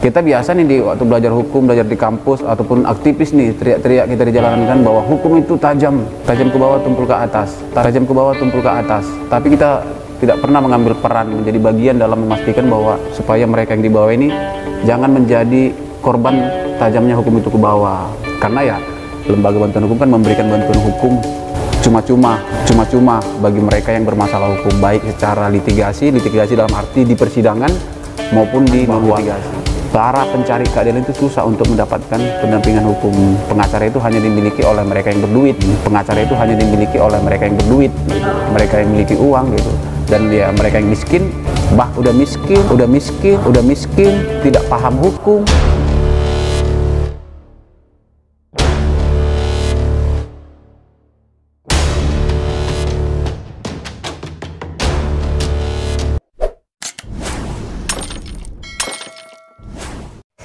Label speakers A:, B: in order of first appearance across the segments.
A: Kita biasa nih di waktu belajar hukum, belajar di kampus ataupun aktivis nih, teriak-teriak kita di jalanan kan bahwa hukum itu tajam, tajam ke bawah tumpul ke atas, tajam ke bawah tumpul ke atas. Tapi kita tidak pernah mengambil peran menjadi bagian dalam memastikan bahwa supaya mereka yang di bawah ini jangan menjadi korban tajamnya hukum itu ke bawah. Karena ya lembaga bantuan hukum kan memberikan bantuan hukum cuma-cuma bagi mereka yang bermasalah hukum, baik secara litigasi dalam arti di persidangan maupun di non-litigasi. Para pencari keadilan itu susah untuk mendapatkan pendampingan hukum. Pengacara itu hanya dimiliki oleh mereka yang berduit. Pengacara itu hanya dimiliki oleh mereka yang berduit, gitu. Mereka yang memiliki uang gitu. Dan dia mereka yang miskin, udah miskin, tidak paham hukum.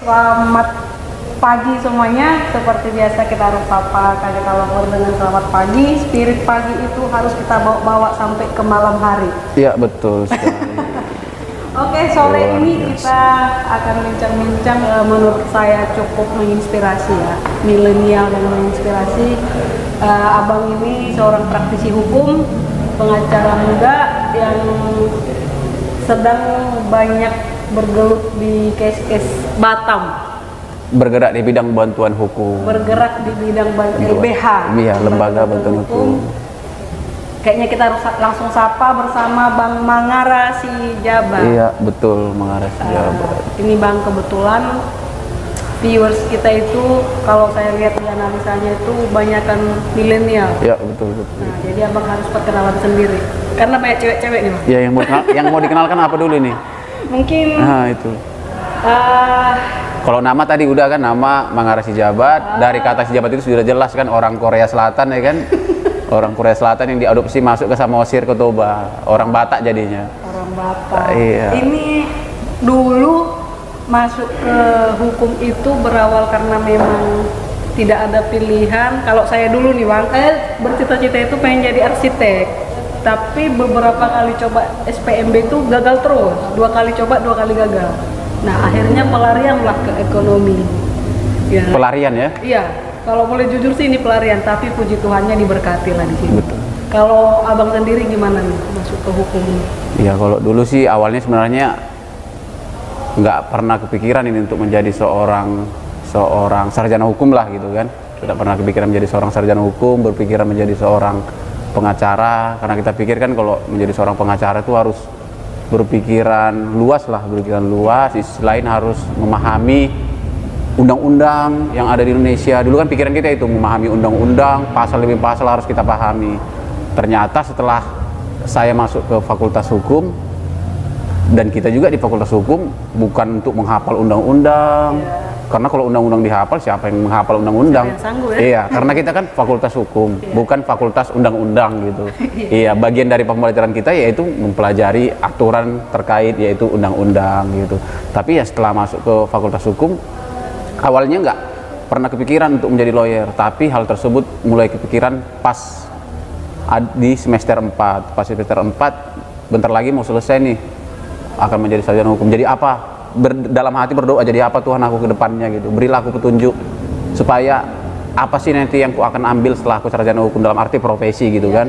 B: Selamat pagi semuanya, seperti biasa kita harus sapa Kakek Kalongor dengan selamat pagi. Spirit pagi itu harus kita bawa sampai ke malam hari.
A: Iya betul sekali.
B: Oke, sore ini kita akan bincang-bincang menurut saya cukup menginspirasi ya, milenial yang menginspirasi. Abang ini seorang praktisi hukum, pengacara muda yang sedang banyak bergelut di case-case Batam,
A: bergerak di bidang bantuan hukum,
B: bergerak di bidang LBH,
A: iya, lembaga bantuan hukum.
B: Kayaknya kita harus langsung sapa bersama Bang Mangara Sijabat.
A: Iya betul, Mangara Sijabat.
B: Ini Bang, kebetulan viewers kita itu kalau saya lihat di analisanya itu banyakan milenial.
A: Iya betul.
B: Nah, jadi abang harus perkenalan sendiri karena banyak cewek-cewek nih Bang.
A: Iya, yang mau dikenalkan apa dulu nih?
B: Mungkin
A: itu kalau nama tadi udah kan, nama Mangara Sijabat. Dari kata Sijabat itu sudah jelas kan, orang Korea Selatan ya kan. Orang Korea Selatan yang diadopsi masuk ke Samosir, ke Toba, orang Batak jadinya.
B: Orang Batak.
A: Iya.
B: Ini dulu masuk ke hukum itu berawal karena memang tidak ada pilihan. Kalau saya dulu nih Bang, saya bercita-cita itu pengen jadi arsitek. Tapi beberapa kali coba SPMB itu gagal terus, 2 kali coba 2 kali gagal. Nah akhirnya pelarianlah ke ekonomi ya. Pelarian ya? Iya, kalau boleh jujur sih ini pelarian, tapi puji Tuhannya diberkati lah di sini. Betul. Kalau abang sendiri gimana nih masuk ke hukum? Iya,
A: kalau dulu sih awalnya sebenarnya nggak pernah kepikiran ini untuk menjadi seorang sarjana hukum lah gitu kan. Tidak pernah kepikiran menjadi seorang sarjana hukum, berpikiran menjadi seorang pengacara, karena kita pikir kan kalau menjadi seorang pengacara itu harus berpikiran luas, selain harus memahami undang-undang yang ada di Indonesia. Dulu kan pikiran kita itu memahami undang-undang, pasal demi pasal harus kita pahami. Ternyata setelah saya masuk ke Fakultas Hukum, dan kita juga di Fakultas Hukum bukan untuk menghafal undang-undang, karena kalau undang-undang dihafal, siapa yang menghafal undang-undang? Iya, karena kita kan Fakultas Hukum, bukan Fakultas Undang-Undang gitu. Iya, bagian dari pembelajaran kita yaitu mempelajari aturan terkait yaitu undang-undang gitu. Tapi ya setelah masuk ke Fakultas Hukum, awalnya nggak pernah kepikiran untuk menjadi lawyer, tapi hal tersebut mulai kepikiran pas di semester 4. Pas semester 4, bentar lagi mau selesai nih, akan menjadi sarjana hukum. Jadi apa? Dalam hati berdoa, jadi apa Tuhan aku ke depannya gitu, berilah aku petunjuk supaya apa sih nanti yang aku akan ambil setelah aku sarjana hukum, dalam arti profesi gitu kan.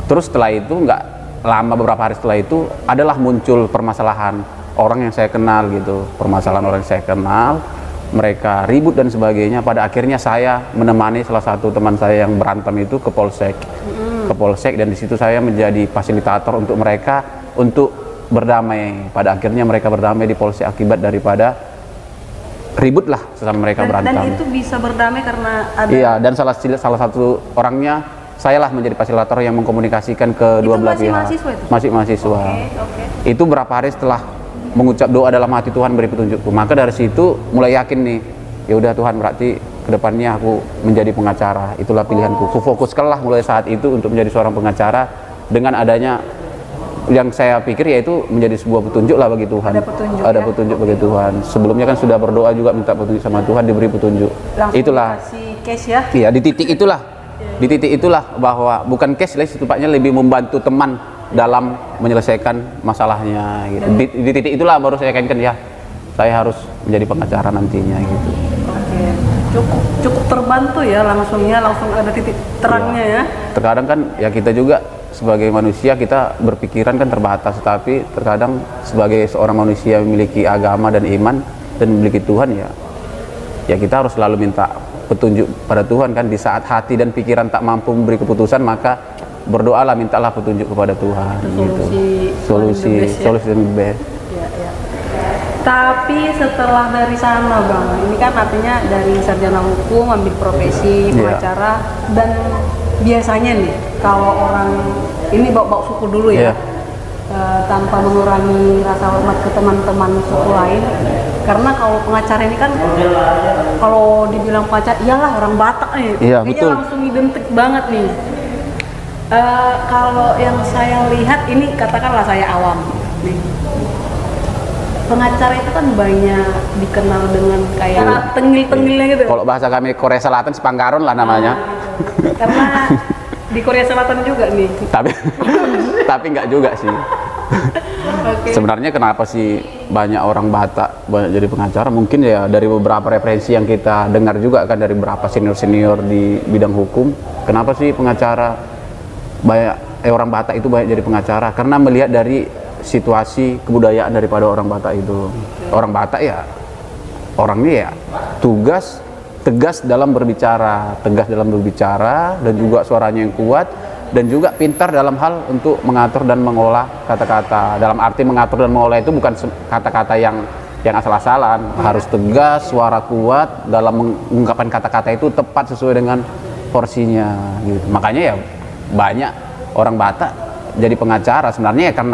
A: Terus setelah itu nggak lama, beberapa hari setelah itu adalah muncul permasalahan orang yang saya kenal gitu, permasalahan orang yang saya kenal, mereka ribut dan sebagainya. Pada akhirnya saya menemani salah satu teman saya yang berantem itu ke Polsek, dan di situ saya menjadi fasilitator untuk mereka untuk berdamai. Pada akhirnya mereka berdamai di Polsek akibat daripada ribut lah sesama mereka berantem. Dan
B: itu bisa berdamai karena ada.
A: Iya, dan salah satu orangnya saya lah menjadi fasilitator yang mengkomunikasikan ke dua belah pihak. Masih mahasiswa. Okay. Itu berapa hari setelah mengucap doa dalam hati, Tuhan beri petunjukku. Maka dari situ mulai yakin nih, ya udah Tuhan, berarti kedepannya aku menjadi pengacara. Itulah pilihanku. Fokuskanlah mulai saat itu untuk menjadi seorang pengacara, dengan adanya yang saya pikir yaitu menjadi sebuah petunjuk lah bagi Tuhan. Ada petunjuk bagi Tuhan. Sebelumnya kan sudah berdoa juga minta petunjuk sama Tuhan, diberi petunjuk.
B: Langsung
A: itulah
B: kasih case ya.
A: Iya, di titik itulah bahwa bukan case lah, setupatnya lebih membantu teman dalam menyelesaikan masalahnya gitu. Di titik itulah baru saya kaitkan ya, saya harus menjadi pengacara nantinya gitu.
B: Oke, cukup terbantu ya, langsung ada titik terangnya ya.
A: Terkadang kan ya kita juga sebagai manusia kita berpikiran kan terbatas, tapi terkadang sebagai seorang manusia yang memiliki agama dan iman dan memiliki Tuhan ya kita harus selalu minta petunjuk pada Tuhan kan. Di saat hati dan pikiran tak mampu memberi keputusan, maka berdoalah, mintalah petunjuk kepada Tuhan. Solusi yang best.
B: Ya. Tapi setelah dari sana Bang, ini kan artinya dari sarjana hukum ambil profesi pengacara, dan biasanya nih kalau orang ini bawa suku dulu ya, tanpa mengurangi rasa hormat ke teman-teman suku lain, karena kalau pengacara ini kan kalau dibilang pengacara, iyalah orang Batak nih, kayaknya langsung identik banget nih. Kalau yang saya lihat ini, katakanlah saya awam nih, pengacara itu kan banyak dikenal dengan kayak tengil-tengilnya gitu.
A: Kalau bahasa kami Korea Selatan Sepanggaron lah namanya.
B: Karena di Korea Selatan juga nih.
A: Tapi nggak juga sih. Okay. Sebenarnya kenapa sih banyak orang Batak banyak jadi pengacara? Mungkin ya dari beberapa referensi yang kita dengar juga kan dari beberapa senior di bidang hukum. Kenapa sih pengacara orang Batak itu banyak jadi pengacara? Karena melihat dari situasi kebudayaan daripada orang Batak itu. Orang Batak ya orangnya ya tegas dalam berbicara dan juga suaranya yang kuat, dan juga pintar dalam hal untuk mengatur dan mengolah kata-kata. Dalam arti mengatur dan mengolah itu bukan kata-kata yang asal-asalan, harus tegas, suara kuat dalam mengungkapkan kata-kata itu tepat sesuai dengan porsinya gitu. Makanya ya banyak orang Batak jadi pengacara sebenarnya ya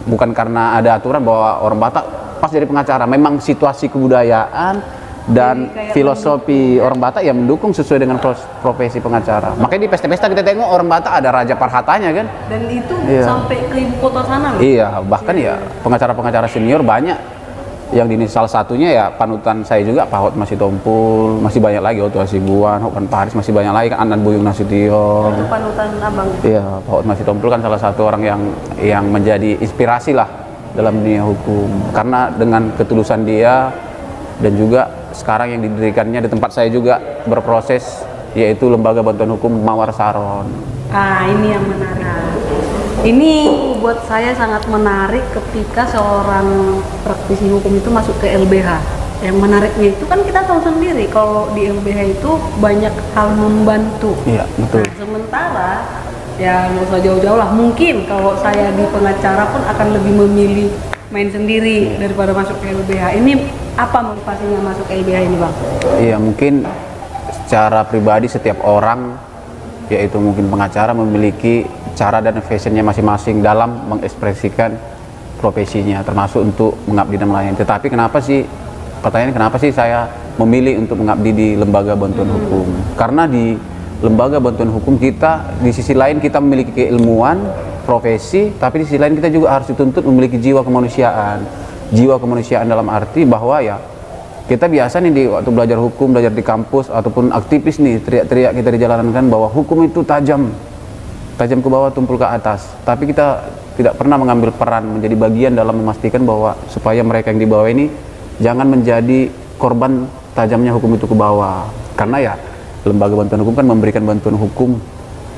A: bukan karena ada aturan bahwa orang Batak pas jadi pengacara, memang situasi kebudayaan dan filosofi orang Batak yang mendukung sesuai dengan profesi pengacara. Makanya di pesta-pesta kita tengok orang Batak ada Raja Parhatanya kan, dan
B: itu sampai ke ibu kota sana loh.
A: Iya, bahkan ya pengacara-pengacara senior banyak yang salah satunya ya panutan saya juga Pak Hot Masitompul, masih banyak lagi Oto Hasibuan, Hotman Paris, masih banyak lagi kan, Anand Buyung Nasution.
B: Itu panutan abang.
A: Iya, Pak Hot Masitompul kan salah satu orang yang menjadi inspirasi lah dalam dunia hukum, karena dengan ketulusan dia, dan juga sekarang yang didirikannya di tempat saya juga berproses, yaitu Lembaga Bantuan Hukum Mawar Saron.
B: Ini yang menarik. Ini buat saya sangat menarik ketika seorang praktisi hukum itu masuk ke LBH. Yang menariknya itu kan kita tahu sendiri kalau di LBH itu banyak hal membantu.
A: Iya, betul.
B: Nah, sementara ya nggak usah jauh-jauh lah. Mungkin kalau saya di pengacara pun akan lebih memilih main sendiri daripada masuk ke LBH. Ini apa motivasinya masuk ke LBH ini, Bang? Iya,
A: mungkin secara pribadi setiap orang, yaitu mungkin pengacara, memiliki cara dan fashionnya masing-masing dalam mengekspresikan profesinya, termasuk untuk mengabdi dan melayani. Tetapi kenapa sih saya memilih untuk mengabdi di Lembaga Bantuan Hukum? Karena di Lembaga Bantuan Hukum kita, di sisi lain kita memiliki keilmuan, profesi, tapi di sisi lain kita juga harus dituntut memiliki jiwa kemanusiaan. Jiwa kemanusiaan dalam arti bahwa ya kita biasa nih waktu belajar hukum, belajar di kampus ataupun aktivis nih, teriak-teriak kita di jalanan kan bahwa hukum itu tajam ke bawah, tumpul ke atas. Tapi kita tidak pernah mengambil peran menjadi bagian dalam memastikan bahwa supaya mereka yang di bawah ini jangan menjadi korban tajamnya hukum itu ke bawah. Karena ya Lembaga Bantuan Hukum kan memberikan bantuan hukum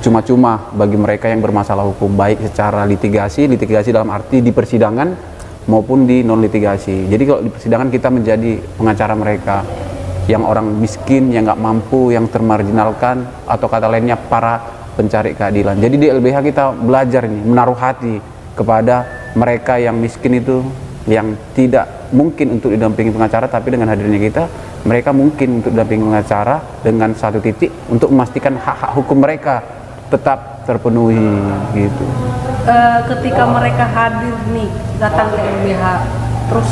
A: cuma-cuma bagi mereka yang bermasalah hukum, baik secara litigasi dalam arti di persidangan maupun di non litigasi. Jadi kalau di persidangan kita menjadi pengacara mereka yang orang miskin, yang nggak mampu, yang termarginalkan, atau kata lainnya para pencari keadilan. Jadi di LBH kita belajar nih menaruh hati kepada mereka yang miskin itu, yang tidak mungkin untuk didampingi pengacara, tapi dengan hadirnya kita, mereka mungkin untuk didampingi pengacara dengan satu titik untuk memastikan hak-hak hukum mereka tetap terpenuhi gitu.
B: Ketika mereka hadir nih, datang ke LBH, terus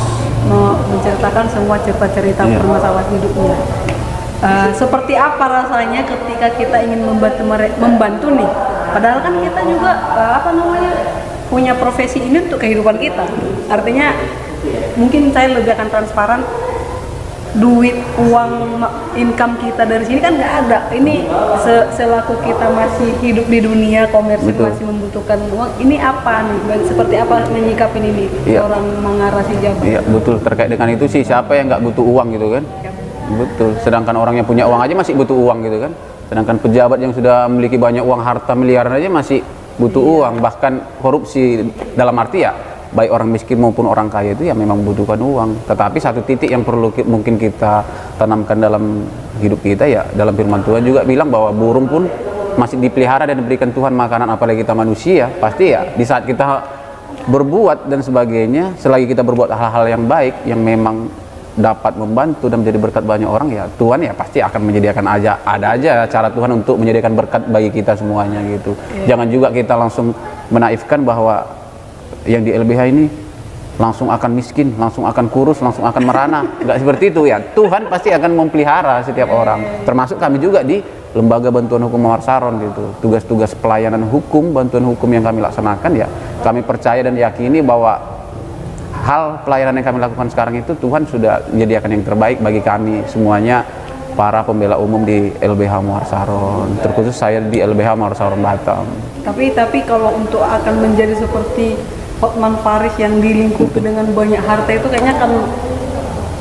B: menceritakan semua cerita-cerita permasalahan hidupnya. Seperti apa rasanya ketika kita ingin membantu nih, padahal kan kita juga punya profesi ini untuk kehidupan kita. Artinya mungkin saya lebih akan transparan, duit, uang, income kita dari sini kan nggak ada. Ini selaku kita masih hidup di dunia komersil,
A: Betul.
B: masih membutuhkan uang. Ini apa nih? Seperti apa menyikapin ini
A: Iya.
B: orang mengarasi Jabar?
A: Iya betul, terkait dengan itu sih, siapa yang nggak butuh uang gitu kan.
B: Ya.
A: Betul, sedangkan orang yang punya uang aja masih butuh uang gitu kan. Sedangkan pejabat yang sudah memiliki banyak uang, harta miliaran aja masih butuh uang. Bahkan korupsi dalam arti ya, baik orang miskin maupun orang kaya itu ya memang membutuhkan uang. Tetapi satu titik yang perlu mungkin kita tanamkan dalam hidup kita ya, dalam firman Tuhan juga bilang bahwa burung pun masih dipelihara dan diberikan Tuhan makanan, apalagi kita manusia. Pasti ya di saat kita berbuat dan sebagainya, selagi kita berbuat hal-hal yang baik yang memang dapat membantu dan menjadi berkat banyak orang, ya Tuhan ya pasti akan menyediakan ada aja cara Tuhan untuk menyediakan berkat bagi kita semuanya gitu. Jangan juga kita langsung menaifkan bahwa yang di LBH ini langsung akan miskin, langsung akan kurus, langsung akan merana. Nggak seperti itu ya. Tuhan pasti akan memelihara setiap orang. Termasuk kami juga di Lembaga Bantuan Hukum Mawar Saron gitu. Tugas-tugas pelayanan hukum, bantuan hukum yang kami laksanakan ya, kami percaya dan yakini bahwa hal pelayanan yang kami lakukan sekarang itu Tuhan sudah menyediakan yang terbaik bagi kami semuanya, para pembela umum di LBH Mawar Saron, terkhusus saya di LBH Mawar Saron Batam.
B: Tapi kalau untuk akan menjadi seperti Hotman Paris yang dilingkupi dengan banyak harta itu kayaknya kan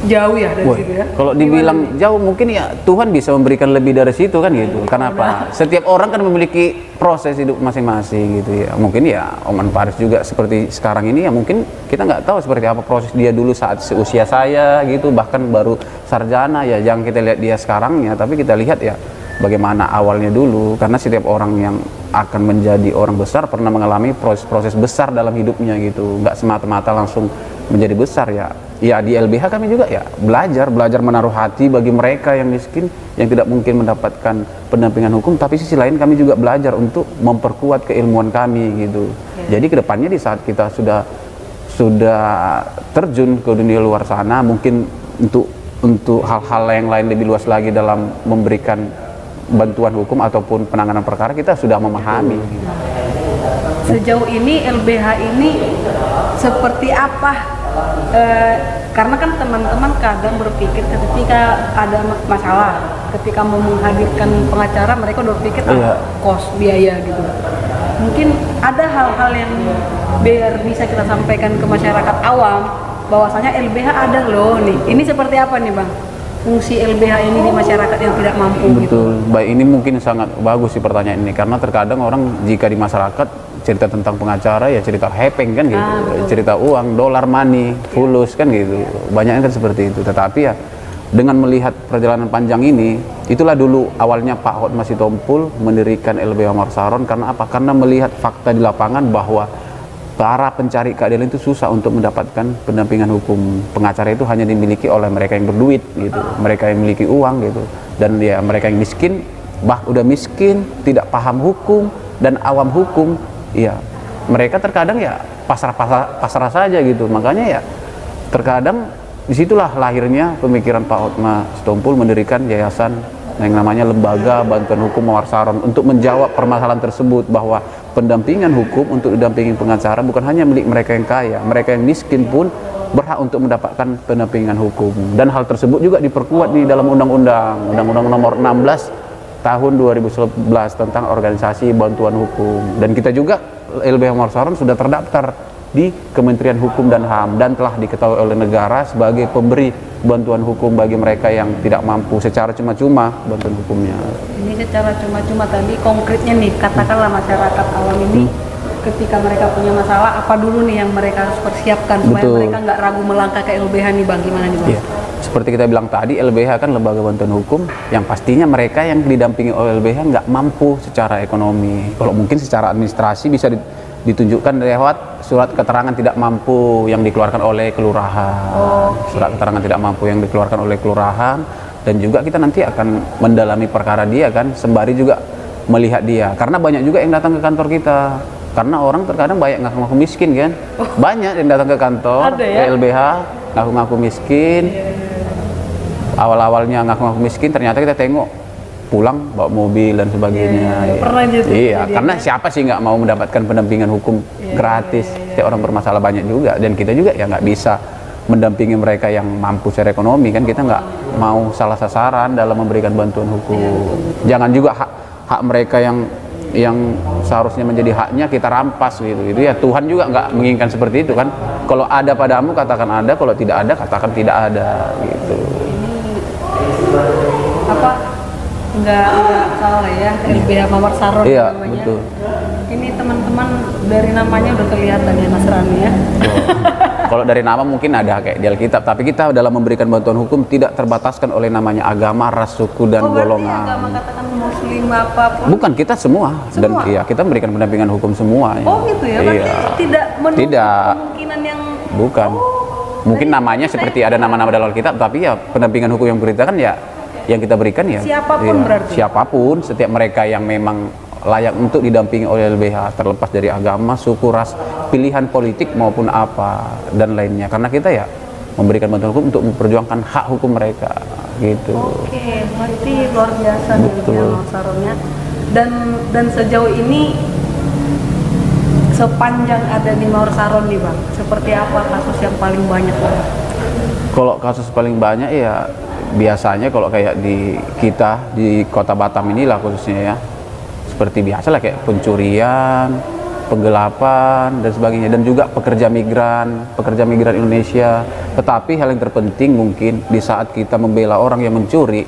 B: jauh ya dari situ ya.
A: Kalau dibilang jauh mungkin ya Tuhan bisa memberikan lebih dari situ kan gitu. Kenapa? Setiap orang kan memiliki proses hidup masing-masing gitu ya. Mungkin ya Hotman Paris juga seperti sekarang ini ya, mungkin kita nggak tahu seperti apa proses dia dulu saat seusia saya gitu, bahkan baru sarjana ya. Jangan kita lihat dia sekarang ya, tapi kita lihat ya bagaimana awalnya dulu, karena setiap orang yang akan menjadi orang besar pernah mengalami proses-proses besar dalam hidupnya gitu, nggak semata-mata langsung menjadi besar ya. Ya di LBH kami juga ya belajar menaruh hati bagi mereka yang miskin, yang tidak mungkin mendapatkan pendampingan hukum, tapi sisi lain kami juga belajar untuk memperkuat keilmuan kami gitu. Jadi kedepannya di saat kita sudah terjun ke dunia luar sana, mungkin untuk hal-hal yang lain lebih luas lagi dalam memberikan bantuan hukum ataupun penanganan perkara, kita sudah memahami.
B: Sejauh ini LBH ini seperti apa? Karena kan teman-teman kadang berpikir ketika ada masalah, ketika mau menghadirkan pengacara, mereka udah berpikir kos biaya gitu. Mungkin ada hal-hal yang biar bisa kita sampaikan ke masyarakat awam bahwasanya LBH ada loh nih. Ini seperti apa nih Bang? Fungsi LBH ini di masyarakat yang tidak mampu.
A: Betul.
B: Gitu.
A: Baik, ini mungkin sangat bagus sih pertanyaan ini, karena terkadang orang jika di masyarakat cerita tentang pengacara ya cerita hepeng kan gitu, cerita uang, dolar, money, fulus kan gitu, banyaknya kan seperti itu. Tetapi ya dengan melihat perjalanan panjang ini, itulah dulu awalnya Pak Hotma Sitompul mendirikan LBH Mawar Saron. Karena apa? Karena melihat fakta di lapangan bahwa para pencari keadilan itu susah untuk mendapatkan pendampingan hukum. Pengacara itu hanya dimiliki oleh mereka yang berduit gitu, mereka yang memiliki uang gitu, dan ya mereka yang miskin, udah miskin, tidak paham hukum dan awam hukum, ya mereka terkadang ya pasrah saja gitu. Makanya ya terkadang disitulah lahirnya pemikiran Pak Hotma Sitompul mendirikan yayasan yang namanya Lembaga Bantuan Hukum Mawar Saron, untuk menjawab permasalahan tersebut, bahwa pendampingan hukum untuk didampingi pengacara bukan hanya milik mereka yang kaya, mereka yang miskin pun berhak untuk mendapatkan pendampingan hukum. Dan hal tersebut juga diperkuat di dalam Undang-Undang Nomor 16 tahun 2011 tentang organisasi bantuan hukum. Dan kita juga LBH Mawar Saron sudah terdaftar di Kementerian Hukum dan HAM dan telah diketahui oleh negara sebagai pemberi bantuan hukum bagi mereka yang tidak mampu secara cuma-cuma bantuan hukumnya.
B: Ini secara cuma-cuma, tadi konkretnya nih, katakanlah masyarakat awam ini ketika mereka punya masalah, apa dulu nih yang mereka harus persiapkan supaya mereka nggak ragu melangkah ke LBH nih Bang, gimana nih Bang?
A: Ya, seperti kita bilang tadi, LBH kan lembaga bantuan hukum yang pastinya mereka yang didampingi oleh LBH nggak mampu secara ekonomi. Kalau mungkin secara administrasi bisa ditunjukkan lewat surat keterangan tidak mampu yang dikeluarkan oleh kelurahan. Surat keterangan tidak mampu yang dikeluarkan oleh kelurahan, dan juga kita nanti akan mendalami perkara dia kan, sembari juga melihat dia, karena banyak juga yang datang ke kantor kita, karena orang terkadang banyak ngaku-ngaku miskin kan. Banyak yang datang ke kantor ke LBH ngaku-ngaku miskin. Awal-awalnya ngaku-ngaku miskin, ternyata kita tengok pulang bawa mobil dan sebagainya. Iya, karena siapa sih nggak mau mendapatkan pendampingan hukum gratis? Setiap orang bermasalah banyak juga, dan kita juga ya nggak bisa mendampingi mereka yang mampu secara ekonomi kan, kita nggak mau salah sasaran dalam memberikan bantuan hukum. Jangan juga hak mereka yang seharusnya menjadi haknya kita rampas gitu. Itu ya Tuhan juga nggak menginginkan seperti itu kan. Kalau ada padamu katakan ada, kalau tidak ada katakan tidak ada gitu.
B: Ini apa? Nggak salah ya, LBH Mawar Saron
A: Iya,
B: namanya.
A: betul.
B: Ini teman-teman dari namanya udah kelihatan ya Nasrani ya.
A: Kalau dari nama mungkin ada kayak di Alkitab, tapi kita dalam memberikan bantuan hukum tidak terbataskan oleh namanya agama, ras, suku, dan golongan.
B: Agama katakan Muslim apapun.
A: Bukan, kita semua. Dan iya, kita memberikan pendampingan hukum semua.
B: Oh gitu ya, berarti
A: Iya.
B: tidak menutup
A: Tidak.
B: kemungkinan yang
A: Bukan. Mungkin namanya seperti ada nama-nama dalam Alkitab, tapi ya pendampingan hukum yang beritakan ya yang kita berikan ya
B: siapapun
A: iya,
B: berarti.
A: siapapun, setiap mereka yang memang layak untuk didampingi oleh LBH, terlepas dari agama, suku, ras, pilihan politik maupun apa dan lainnya. Karena kita ya memberikan bantuan hukum untuk memperjuangkan hak hukum mereka gitu.
B: Oke, berarti luar biasa nih
A: Betul.
B: LBH Mawar Saronnya. Dan sejauh ini sepanjang ada di Mawar Saron nih Bang, seperti apa kasus yang paling banyak Bang?
A: Kalau kasus paling banyak ya biasanya kalau kayak di kita di Kota Batam inilah khususnya ya, seperti biasa lah kayak pencurian, penggelapan dan sebagainya, dan juga pekerja migran Indonesia. Tetapi hal yang terpenting mungkin di saat kita membela orang yang mencuri,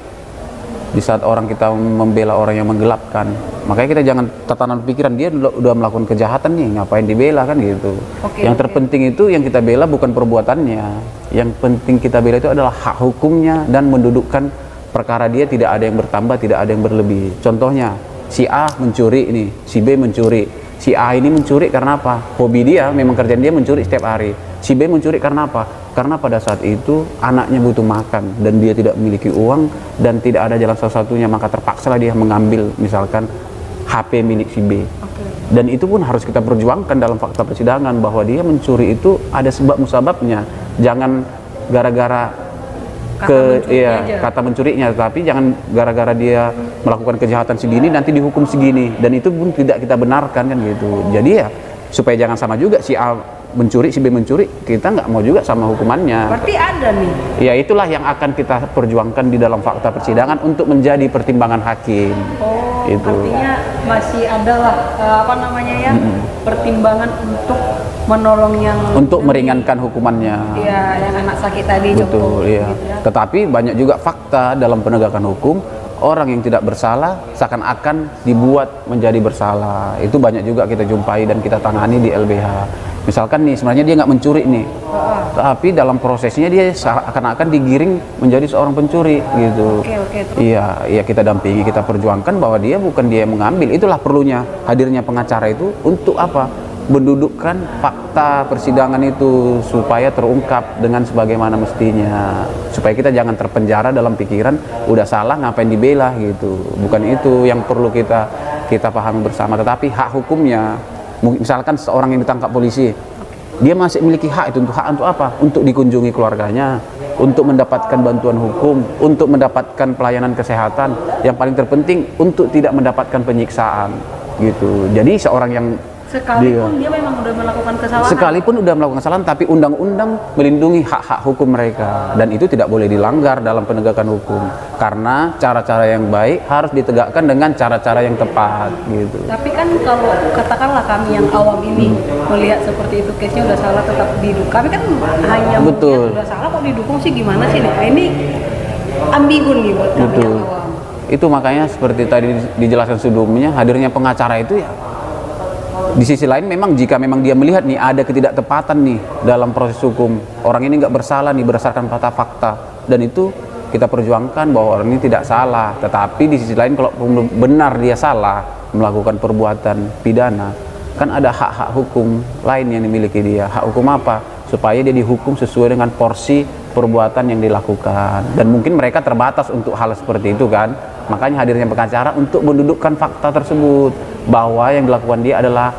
A: di saat kita membela orang yang menggelapkan, makanya kita jangan tatanan pikiran dia udah melakukan kejahatan nih, ngapain dibela kan gitu. Yang terpenting itu yang kita bela bukan perbuatannya, yang penting kita bela itu adalah hak hukumnya dan mendudukkan perkara dia tidak ada yang bertambah, tidak ada yang berlebih. Contohnya si A mencuri ini, si B mencuri. Si A ini mencuri karena apa? Hobi dia, memang kerjaan dia mencuri setiap hari. Si B mencuri karena apa? Karena pada saat itu anaknya butuh makan dan dia tidak memiliki uang dan tidak ada jalan satu-satunya, maka terpaksalah dia mengambil misalkan HP milik si B. Dan itu pun harus kita perjuangkan dalam fakta persidangan bahwa dia mencuri itu ada sebab musababnya. Jangan gara-gara kata mencurinya, tapi jangan gara-gara dia melakukan kejahatan segini nanti dihukum segini, dan itu pun tidak kita benarkan kan gitu. Jadi ya supaya jangan sama juga si A mencuri, si B mencuri, kita nggak mau juga sama hukumannya.
B: Berarti ada nih.
A: Ya itulah yang akan kita perjuangkan di dalam fakta persidangan untuk menjadi pertimbangan hakim.
B: Oh,
A: itu.
B: Artinya masih ada lah pertimbangan untuk menolong yang
A: untuk meringankan hukumannya.
B: Iya, yang anak sakit tadi.
A: Betul, iya.
B: Gitu ya.
A: Tetapi banyak juga fakta dalam penegakan hukum, orang yang tidak bersalah seakan-akan dibuat menjadi bersalah. Itu banyak juga kita jumpai dan kita tangani di LBH. Misalkan nih sebenarnya dia nggak mencuri nih, tapi dalam prosesnya dia akan digiring menjadi seorang pencuri gitu.
B: Terus?
A: Iya, kita dampingi, kita perjuangkan bahwa dia bukan dia yang mengambil. Itulah perlunya hadirnya pengacara itu untuk apa? Mendudukkan fakta persidangan itu supaya terungkap dengan sebagaimana mestinya, supaya kita jangan terpenjara dalam pikiran udah salah ngapain dibela gitu. Bukan itu yang perlu kita pahami bersama, tetapi hak hukumnya. Misalkan seorang yang ditangkap polisi, dia masih memiliki hak itu. Untuk apa? Untuk dikunjungi keluarganya, untuk mendapatkan bantuan hukum, untuk mendapatkan pelayanan kesehatan, yang paling terpenting untuk tidak mendapatkan penyiksaan gitu. Jadi seorang yang
B: sekalipun dia memang udah melakukan kesalahan.
A: Sekalipun udah melakukan kesalahan, tapi undang-undang melindungi hak-hak hukum mereka, dan itu tidak boleh dilanggar dalam penegakan hukum. Karena cara-cara yang baik harus ditegakkan dengan cara-cara yang tepat gitu.
B: Tapi kan kalau katakanlah kami yang awam ini melihat seperti itu, case-nya udah salah tetap didukung. Kami kan hanya melihat udah salah kok didukung sih, gimana sih nih? Ini ambigu nih buat kami yang awam.
A: Itu makanya seperti tadi dijelaskan sebelumnya, hadirnya pengacara itu ya. Di sisi lain memang jika memang dia melihat nih ada ketidaktepatan nih dalam proses hukum, orang ini nggak bersalah nih berdasarkan fakta-fakta, dan itu kita perjuangkan bahwa orang ini tidak salah. Tetapi di sisi lain kalau benar dia salah melakukan perbuatan pidana, kan ada hak-hak hukum lain yang dimiliki dia. Hak hukum apa? Supaya dia dihukum sesuai dengan porsi perbuatan yang dilakukan. Dan mungkin mereka terbatas untuk hal seperti itu kan. Makanya hadirnya pengacara untuk mendudukkan fakta tersebut, bahwa yang dilakukan dia adalah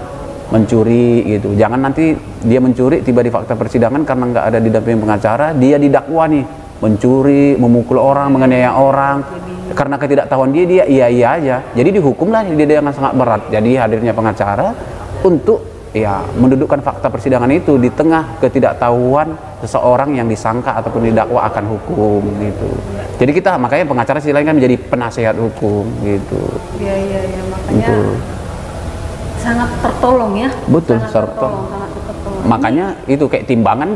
A: mencuri gitu. Jangan nanti dia mencuri tiba di fakta persidangan karena nggak ada didampingi pengacara, dia didakwa nih mencuri, memukul orang, menganiaya orang. Karena ketidaktahuan dia iya aja. Jadi dihukumlah dia dengan sangat berat. Jadi hadirnya pengacara untuk ya mendudukkan fakta persidangan itu di tengah ketidaktahuan seseorang yang disangka ataupun didakwa akan hukum gitu. Jadi kita makanya pengacara sisi lain kan menjadi penasehat hukum gitu.
B: Iya makanya
A: Gitu.
B: sangat tertolong ya.
A: Betul,
B: sangat tertolong.
A: Makanya itu kayak timbangan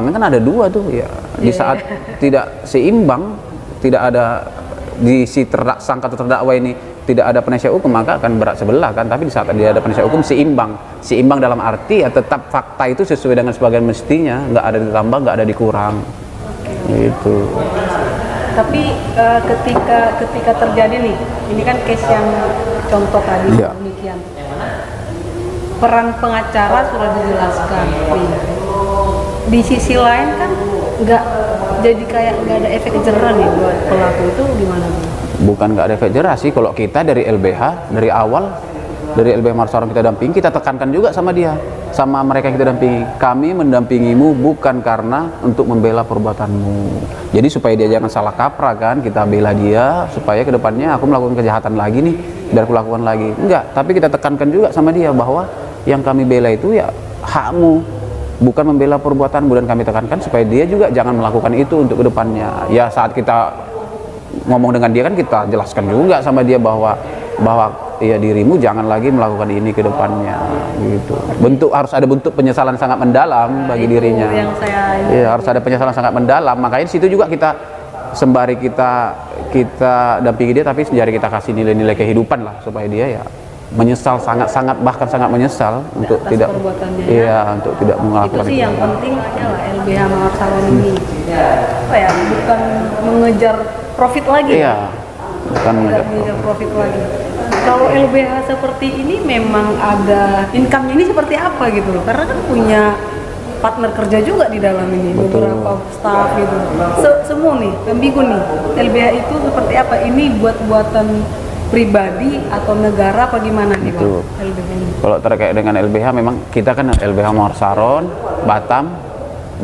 A: kan ada dua tuh ya. Di saat tidak seimbang, tidak ada di si tersangka atau terdakwa ini tidak ada penasihat hukum, maka akan berat sebelah kan. Tapi di saat dia ada penasihat hukum seimbang dalam arti ya tetap fakta itu sesuai dengan sebagian mestinya, nggak ada ditambah, nggak ada dikurang. Gitu.
B: Tapi ketika terjadi nih, ini kan case yang contoh tadi demikian. Peran pengacara sudah dijelaskan. Di sisi lain kan nggak jadi kayak nggak ada efek jerah nih buat pelaku, itu gimana?
A: Bukan nggak ada efek jerah sih, kalau kita dari LBH dari awal, dari LBH Marsaron kita dampingi, kita tekankan juga sama dia, sama mereka yang kita dampingi, kami mendampingimu bukan karena untuk membela perbuatanmu, jadi supaya dia jangan salah kaprah kan, kita bela dia supaya kedepannya aku melakukan kejahatan lagi nih, biar aku lakukan lagi, enggak, tapi kita tekankan juga sama dia bahwa yang kami bela itu ya hakmu, bukan membela perbuatanmu, dan kami tekankan supaya dia juga jangan melakukan itu untuk kedepannya. Ya saat kita ngomong dengan dia kan kita jelaskan juga sama dia bahwa ya dirimu jangan lagi melakukan ini ke depannya gitu. Harus ada bentuk penyesalan sangat mendalam bagi dirinya. Iya, harus ada penyesalan sangat mendalam. Makanya di situ juga kita sembari kita dampingi dia, tapi sembari kita kasih nilai-nilai kehidupan lah supaya dia ya menyesal sangat bahkan sangat menyesal untuk tidak untuk tidak melakukan
B: itu sih yang penting adalah LBH Marsaron ini bukan mengejar profit lagi,
A: bukan
B: mengejar profit lagi. Kalau LBH seperti ini memang ada income-nya ini seperti apa gitu loh, karena kan punya partner kerja juga di dalam ini. Betul. Beberapa staff gitu, semua nih ambigu nih. LBH itu seperti apa, ini buatan pribadi atau negara apa gimana nih Bang? LBH ini? Kalau
A: terkait dengan LBH, memang kita kan LBH Marsaron Batam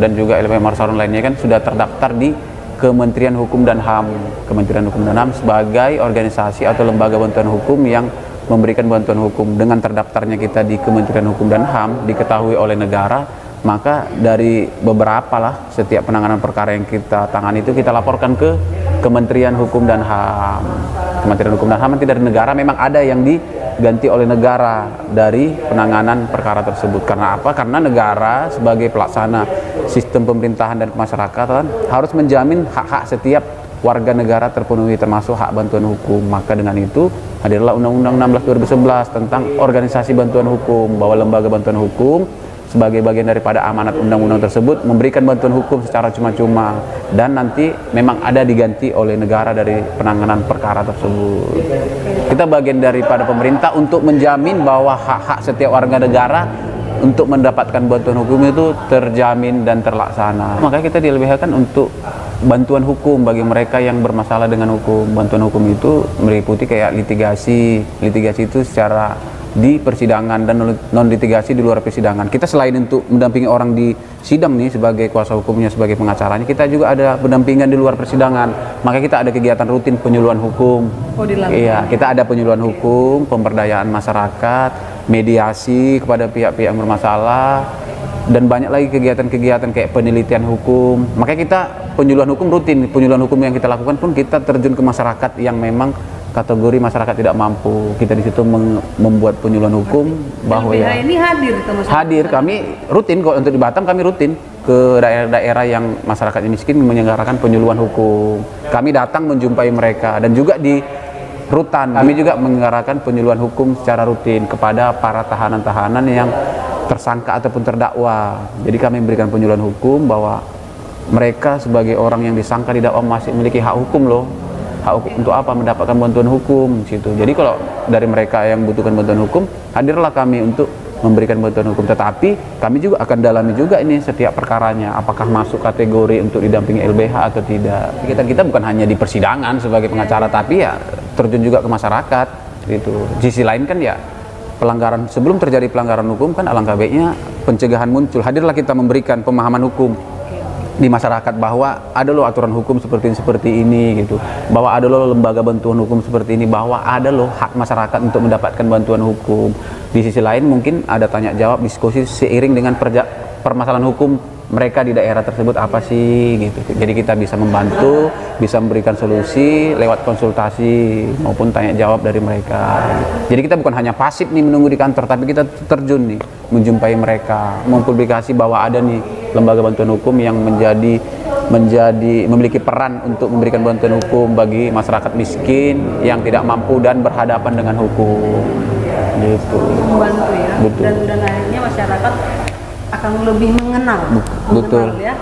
A: dan juga LBH Marsaron lainnya kan sudah terdaftar di Kementerian Hukum dan HAM. Kementerian Hukum dan HAM sebagai organisasi atau lembaga bantuan hukum yang memberikan bantuan hukum. Dengan terdaftarnya kita di Kementerian Hukum dan HAM, diketahui oleh negara, maka dari beberapa lah setiap penanganan perkara yang kita tangani itu kita laporkan ke Kementerian Hukum dan HAM. Kementerian Hukum dan HAM tidak dari negara, memang ada yang diganti oleh negara dari penanganan perkara tersebut. Karena apa? Karena negara sebagai pelaksana sistem pemerintahan dan kemasyarakatan harus menjamin hak-hak setiap warga negara terpenuhi, termasuk hak bantuan hukum. Maka dengan itu hadirlah Undang-Undang 16 2011 tentang organisasi bantuan hukum, bahwa lembaga bantuan hukum sebagai bagian daripada amanat undang-undang tersebut memberikan bantuan hukum secara cuma-cuma, dan nanti memang ada diganti oleh negara dari penanganan perkara tersebut. Kita bagian daripada pemerintah untuk menjamin bahwa hak-hak setiap warga negara untuk mendapatkan bantuan hukum itu terjamin dan terlaksana. Makanya kita di LBH kan untuk bantuan hukum bagi mereka yang bermasalah dengan hukum. Bantuan hukum itu meliputi kayak litigasi itu secara di persidangan dan non litigasi di luar persidangan. Kita selain untuk mendampingi orang di sidang nih sebagai kuasa hukumnya, sebagai pengacaranya, kita juga ada pendampingan di luar persidangan. Maka kita ada kegiatan rutin penyuluhan hukum. Iya, kita ada penyuluhan hukum, pemberdayaan masyarakat, mediasi kepada pihak-pihak yang bermasalah, dan banyak lagi kegiatan-kegiatan kayak penelitian hukum. Makanya kita penyuluhan hukum rutin. Penyuluhan hukum yang kita lakukan pun kita terjun ke masyarakat yang memang kategori masyarakat tidak mampu. Kita di situ membuat penyuluhan hukum bahwa
B: LBH ini hadir
A: kami rutin kok, untuk di Batam kami rutin ke daerah-daerah yang masyarakatnya miskin menyelenggarakan penyuluhan hukum. Kami datang menjumpai mereka, dan juga di rutan kami juga menyelenggarakan penyuluhan hukum secara rutin kepada para tahanan-tahanan yang tersangka ataupun terdakwa. Jadi kami memberikan penyuluhan hukum bahwa mereka sebagai orang yang disangka didakwa masih memiliki hak hukum loh. Hak hukum untuk apa? Mendapatkan bantuan hukum situ. Jadi kalau dari mereka yang membutuhkan bantuan hukum, hadirlah kami untuk memberikan bantuan hukum. Tetapi kami juga akan dalami juga ini setiap perkaranya, apakah masuk kategori untuk didampingi LBH atau tidak. Kita bukan hanya di persidangan sebagai pengacara, tapi ya terjun juga ke masyarakat gitu. Di sisi lain kan ya pelanggaran, sebelum terjadi pelanggaran hukum kan alangkah baiknya pencegahan muncul. Hadirlah kita memberikan pemahaman hukum di masyarakat bahwa ada loh aturan hukum seperti ini gitu, bahwa ada loh lembaga bantuan hukum seperti ini, bahwa ada loh hak masyarakat untuk mendapatkan bantuan hukum. Di sisi lain mungkin ada tanya jawab, diskusi seiring dengan permasalahan hukum mereka di daerah tersebut apa sih gitu. Jadi kita bisa membantu, bisa memberikan solusi lewat konsultasi maupun tanya jawab dari mereka. Jadi kita bukan hanya pasif nih menunggu di kantor, tapi kita terjun nih menjumpai mereka, mempublikasi bahwa ada nih lembaga bantuan hukum yang memiliki peran untuk memberikan bantuan hukum bagi masyarakat miskin yang tidak mampu dan berhadapan dengan hukum. Gitu.
B: Membantu ya.
A: Betul.
B: Dan akhirnya masyarakat akan lebih mengenal
A: Betul.
B: ya.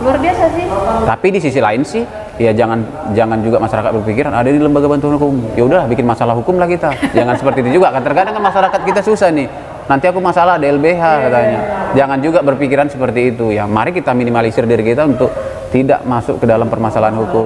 B: Luar biasa sih.
A: Tapi di sisi lain sih, ya jangan juga masyarakat berpikiran ada di lembaga bantuan hukum. Ya udahlah bikin masalah hukum lah kita. Jangan seperti itu juga kan, terkadang kan masyarakat kita susah nih. Nanti aku masalah ada LBH katanya. Jangan juga berpikiran seperti itu ya. Mari kita minimalisir diri kita untuk tidak masuk ke dalam permasalahan hukum.